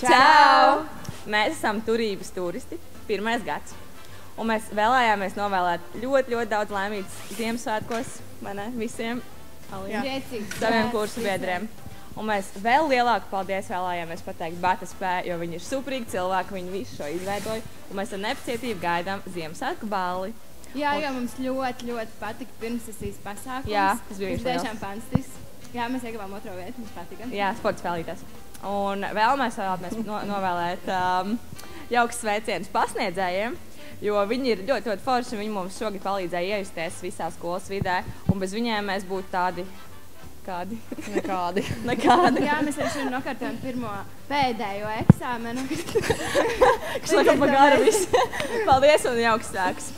Čau! Mēs esam turības turisti, 1. gads. Un mēs vēlējāmies novēlēt ļoti daudz laimīgas Ziemassvētkos, vai ne, visiem saviem kursu biedriem. Un mēs vēl lielāku paldies vēlējāmies pateikt BATSP, jo viņi ir superīgi cilvēki, viņi visu šo izveidoja. Un mēs ar nepacietību gaidām Ziemassvētku balli. Jā, jo mums ļoti patika pirmssesijas pasākums. Jā, tas bija tiešām fantastisks. Jā, mēs ieguvām 2. vietu, mums patika. Jā, sporta spēlītājs. Un vēl mēs vēlamies novēlēt jauks sveicienus pasniedzējiem, jo viņi ir ļoti forši, un viņi mums šogad palīdzēja iejusties visā skolas vidē, un bez viņiem mēs būtu tādi kādi? Nekādi. Jā, mēs arī šodien nokārtojam pēdējo eksāmenu. Kas laikam pa garu viss. Paldies un jauks sāks.